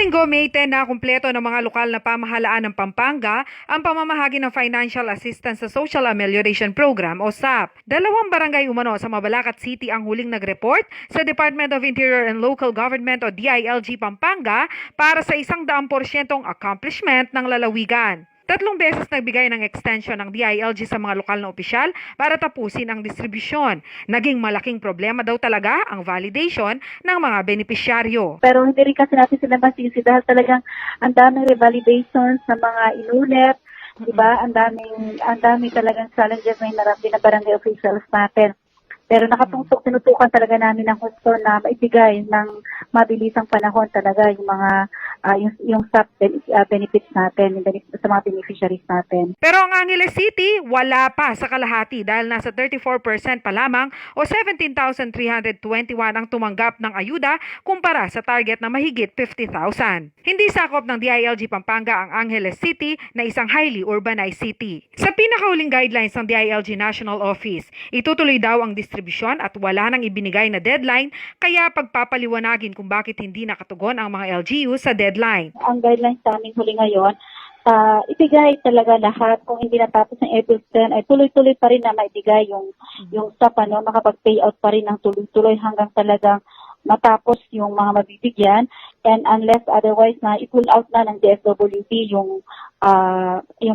Linggo, May 10 na kumpleto ng mga lokal na pamahalaan ng Pampanga ang pamamahagi ng Financial Assistance sa Social Amelioration Program o SAP. Dalawang barangay umano sa Mabalacat City ang huling nag-report sa Department of Interior and Local Government o DILG Pampanga para sa 100% accomplishment ng lalawigan. 3 beses nagbigay ng extension ng DILG sa mga lokal na opisyal para tapusin ang distribusyon. Naging malaking problema daw talaga ang validation ng mga benepisyaryo. Pero hindi rin kasi natin sila masisi dahil talagang ang daming revalidations sa mga inulit, di ba? Ang daming talagang challenges na hinarap din ng barangay officials natin. Pero tinutukan talaga namin ang gusto na maibigay ng mabilisang panahon talaga yung mga yung SAP benefits natin, yung sa mga beneficiaries natin. Pero ang Angeles City, wala pa sa kalahati dahil nasa 34% pa lamang o 17,321 ang tumanggap ng ayuda kumpara sa target na mahigit 50,000. Hindi sakop ng DILG Pampanga ang Angeles City na isang highly urbanized city. Sa pinakauling guidelines ng DILG National Office, itutuloy daw ang distribusyon at wala nang ibinigay na deadline kaya pagpapaliwanagin kung bakit hindi nakatugon ang mga LGU sa deadline. Ang guidelines sa amin huli ngayon, ibigay talaga lahat. Kung hindi natapos ng April 10, ay tuloy-tuloy pa rin na maibigay yung SAP, makapag-payout pa rin ng tuloy-tuloy hanggang talagang matapos yung mga mabibigyan, and unless otherwise na i-pull out na ng DSWD yung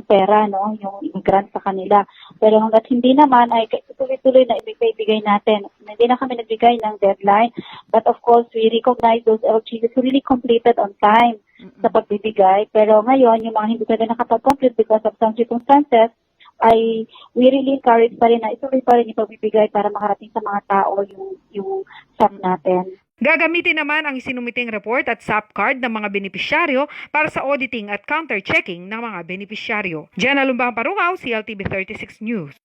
pera, no, yung grant sa kanila. Pero hanggat hindi naman ay tuloy-tuloy na ibigay natin. Hindi na kami nagbigay ng deadline, but of course we recognize those LGUs who really completed on time sa pagbibigay. Pero ngayon yung mga hindi pwede nakapag-complete because of some circumstances, ay we really encourage pa rin na ituloy pa rin yung pagbibigay para makarating sa mga tao yung SAP natin. Gagamitin naman ang isinumiting report at SAP card ng mga benepisyaryo para sa auditing at counter-checking ng mga benepisyaryo. Diyan Alumbang Parugaw, CLTV36 News.